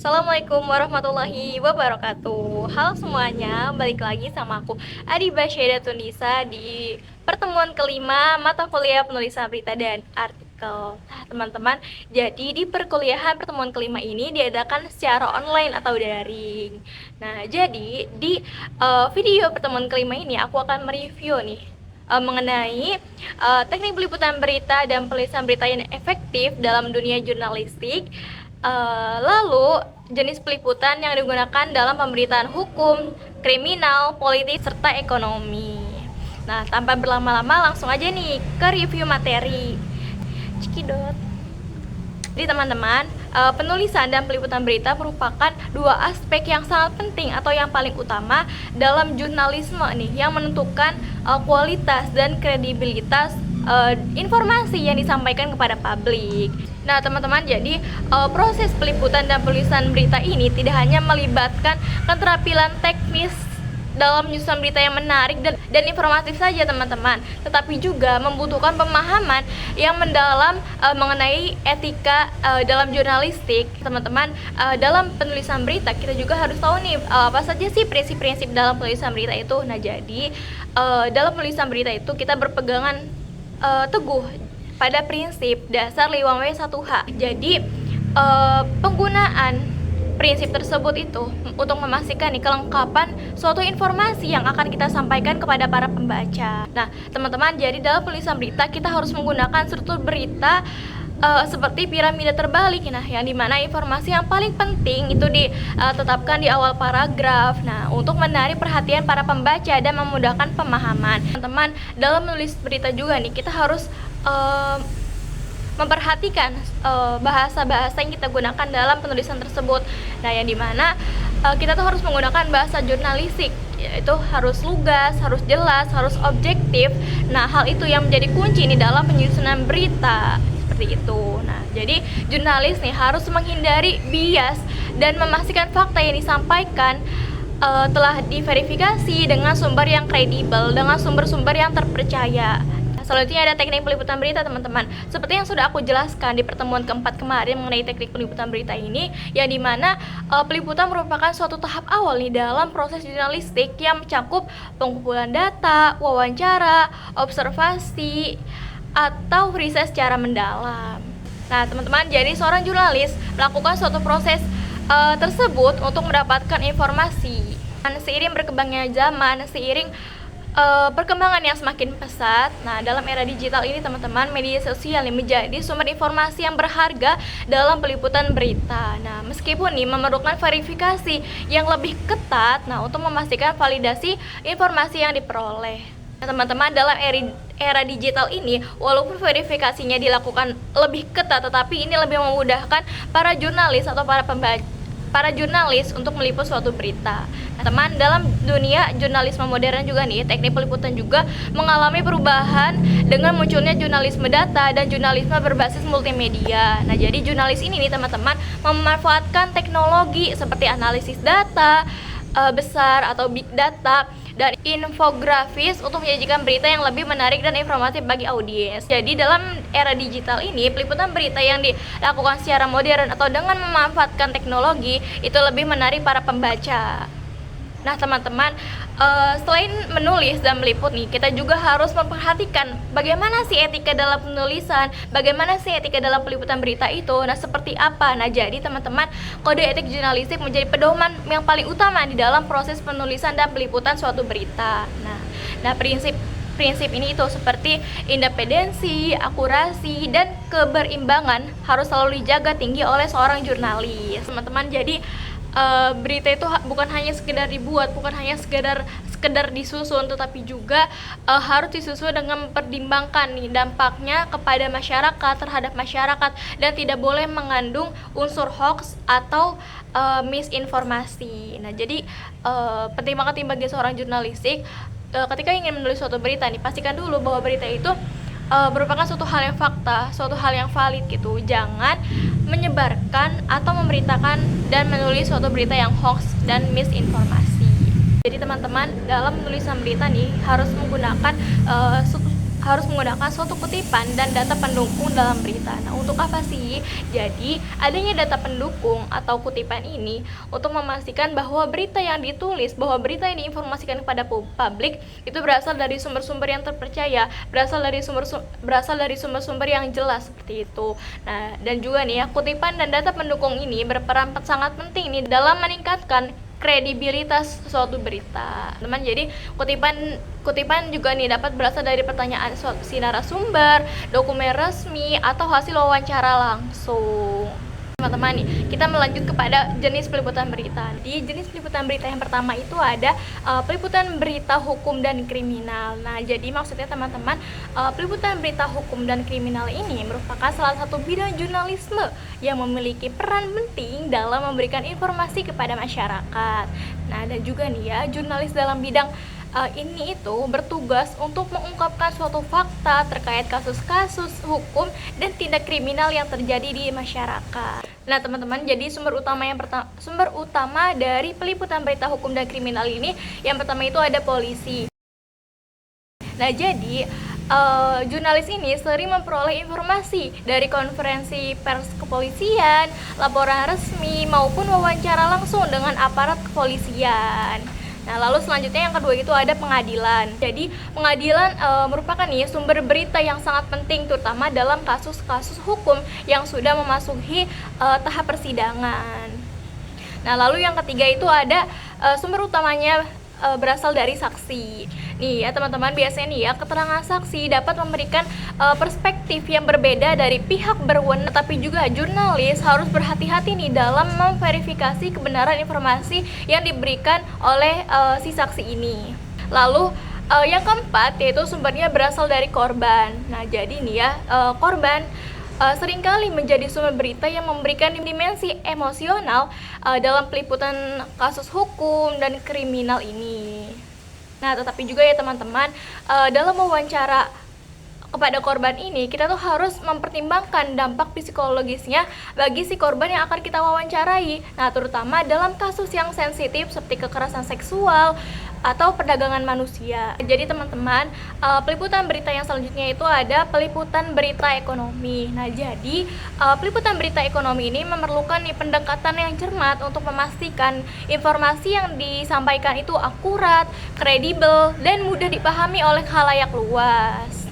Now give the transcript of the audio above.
Assalamualaikum warahmatullahi wabarakatuh. Halo semuanya, balik lagi sama aku Adiba Syeda Tunisa di pertemuan kelima mata kuliah penulisan berita dan artikel. Nah teman-teman, jadi di perkuliahan pertemuan kelima ini diadakan secara online atau daring. Nah jadi di video pertemuan kelima ini aku akan mereview nih mengenai teknik peliputan berita dan penulisan berita yang efektif dalam dunia jurnalistik. Lalu jenis peliputan yang digunakan dalam pemberitaan hukum, kriminal, politik, serta ekonomi. Nah, tanpa berlama-lama langsung aja nih ke review materi. Cikidot. Jadi teman-teman, penulisan dan peliputan berita merupakan dua aspek yang sangat penting atau yang paling utama dalam jurnalisme nih, yang menentukan kualitas dan kredibilitas informasi yang disampaikan kepada publik. Nah teman-teman, jadi proses peliputan dan penulisan berita ini tidak hanya melibatkan keterampilan teknis dalam menyusun berita yang menarik dan informatif saja teman-teman, tetapi juga membutuhkan pemahaman yang mendalam mengenai etika dalam jurnalistik teman-teman. Dalam penulisan berita kita juga harus tahu nih apa saja sih prinsip-prinsip dalam penulisan berita itu. Nah jadi dalam penulisan berita itu kita berpegangan teguh pada prinsip dasar 5W1H. Jadi penggunaan prinsip tersebut itu untuk memastikan nih kelengkapan suatu informasi yang akan kita sampaikan kepada para pembaca. Nah, teman-teman, jadi dalam penulisan berita kita harus menggunakan struktur berita seperti piramida terbalik. Nah, yang dimana informasi yang paling penting itu ditetapkan di awal paragraf. Nah, untuk menarik perhatian para pembaca dan memudahkan pemahaman. Teman-teman, dalam menulis berita juga nih kita harus memperhatikan bahasa-bahasa yang kita gunakan dalam penulisan tersebut. Nah, yang dimana kita tuh harus menggunakan bahasa jurnalistik, yaitu harus lugas, harus jelas, harus objektif. Nah, hal itu yang menjadi kunci nih dalam penyusunan berita seperti itu. Nah, jadi jurnalis nih harus menghindari bias dan memastikan fakta yang disampaikan telah diverifikasi dengan sumber yang kredibel, dengan sumber-sumber yang terpercaya. Selanjutnya ada teknik peliputan berita teman-teman. Seperti yang sudah aku jelaskan di pertemuan keempat kemarin mengenai teknik peliputan berita ini, yang dimana peliputan merupakan suatu tahap awal nih dalam proses jurnalistik yang mencakup pengumpulan data, wawancara, observasi, atau riset secara mendalam. Nah teman-teman, jadi seorang jurnalis melakukan suatu proses tersebut untuk mendapatkan informasi. Dan seiring berkembangnya zaman, seiring perkembangan yang semakin pesat. Nah, dalam era digital ini teman-teman, media sosial ini menjadi sumber informasi yang berharga dalam peliputan berita. Nah, meskipun nih memerlukan verifikasi yang lebih ketat, nah untuk memastikan validasi informasi yang diperoleh. Nah, teman-teman, dalam era digital ini, walaupun verifikasinya dilakukan lebih ketat, tetapi ini lebih memudahkan para jurnalis atau para jurnalis untuk meliput suatu berita. Nah, teman, dalam dunia jurnalisme modern juga nih, teknik peliputan juga mengalami perubahan dengan munculnya jurnalisme data dan jurnalisme berbasis multimedia. Nah, jadi jurnalis ini nih teman-teman memanfaatkan teknologi seperti analisis data besar atau big data dan infografis untuk menyajikan berita yang lebih menarik dan informatif bagi audiens. Jadi dalam era digital ini, peliputan berita yang dilakukan secara modern atau dengan memanfaatkan teknologi itu lebih menarik para pembaca. Nah teman-teman, selain menulis dan meliput nih, kita juga harus memperhatikan bagaimana sih etika dalam penulisan, bagaimana sih etika dalam peliputan berita itu, nah seperti apa. Nah jadi teman-teman, kode etik jurnalistik menjadi pedoman yang paling utama di dalam proses penulisan dan peliputan suatu berita. Nah prinsip ini itu seperti independensi, akurasi, dan keberimbangan harus selalu dijaga tinggi oleh seorang jurnalis. Teman-teman, jadi berita itu bukan hanya sekedar dibuat, bukan hanya sekedar disusun, tetapi juga harus disusun dengan mempertimbangkan nih dampaknya kepada masyarakat, terhadap masyarakat, dan tidak boleh mengandung unsur hoax atau misinformasi. Nah jadi penting banget nih bagi seorang jurnalistik ketika ingin menulis suatu berita nih, pastikan dulu bahwa berita itu merupakan suatu hal yang fakta, suatu hal yang valid gitu. Jangan menyebarkan atau memberitakan dan menulis suatu berita yang hoax dan misinformasi. Jadi teman-teman, dalam penulisan berita nih harus menggunakan harus menggunakan suatu kutipan dan data pendukung dalam berita. Nah, untuk apa sih? Jadi, adanya data pendukung atau kutipan ini untuk memastikan bahwa berita yang ditulis, bahwa berita yang diinformasikan kepada publik itu berasal dari sumber-sumber yang terpercaya, berasal dari sumber-sumber yang jelas seperti itu. Nah, dan juga nih ya, kutipan dan data pendukung ini berperan sangat penting nih dalam meningkatkan kredibilitas suatu berita, teman. Jadi kutipan juga nih dapat berasal dari pertanyaan si narasumber, dokumen resmi, atau hasil wawancara langsung. Teman-teman nih, kita melanjut kepada jenis peliputan berita. Di jenis peliputan berita yang pertama itu ada peliputan berita hukum dan kriminal. Nah, jadi maksudnya teman-teman, peliputan berita hukum dan kriminal ini merupakan salah satu bidang jurnalisme yang memiliki peran penting dalam memberikan informasi kepada masyarakat. Nah, dan juga nih ya, jurnalis dalam bidang ini itu bertugas untuk mengungkapkan suatu fakta terkait kasus-kasus hukum dan tindak kriminal yang terjadi di masyarakat. Nah, teman-teman, jadi sumber utama dari peliputan berita hukum dan kriminal ini yang pertama itu ada polisi. Nah, jadi jurnalis ini sering memperoleh informasi dari konferensi pers kepolisian, laporan resmi, maupun wawancara langsung dengan aparat kepolisian. Nah, lalu selanjutnya yang kedua itu ada pengadilan. Jadi pengadilan merupakan nih sumber berita yang sangat penting, terutama dalam kasus-kasus hukum yang sudah memasuki tahap persidangan. Nah, lalu yang ketiga itu ada sumber utamanya berasal dari saksi. Nih ya teman-teman, biasanya nih ya, keterangan saksi dapat memberikan perspektif yang berbeda dari pihak berwenang, tapi juga jurnalis harus berhati-hati nih dalam memverifikasi kebenaran informasi yang diberikan oleh si saksi ini. Lalu yang keempat yaitu sumbernya berasal dari korban. Nah, jadi nih ya, korban seringkali menjadi sumber berita yang memberikan dimensi emosional dalam peliputan kasus hukum dan kriminal ini. Nah, tetapi juga ya teman-teman, dalam wawancara kepada korban ini, kita tuh harus mempertimbangkan dampak psikologisnya bagi si korban yang akan kita wawancarai. Nah, terutama dalam kasus yang sensitif seperti kekerasan seksual atau perdagangan manusia. Jadi teman-teman, peliputan berita yang selanjutnya itu ada peliputan berita ekonomi. Nah, jadi peliputan berita ekonomi ini memerlukan nih pendekatan yang cermat untuk memastikan informasi yang disampaikan itu akurat, kredibel, dan mudah dipahami oleh khalayak luas.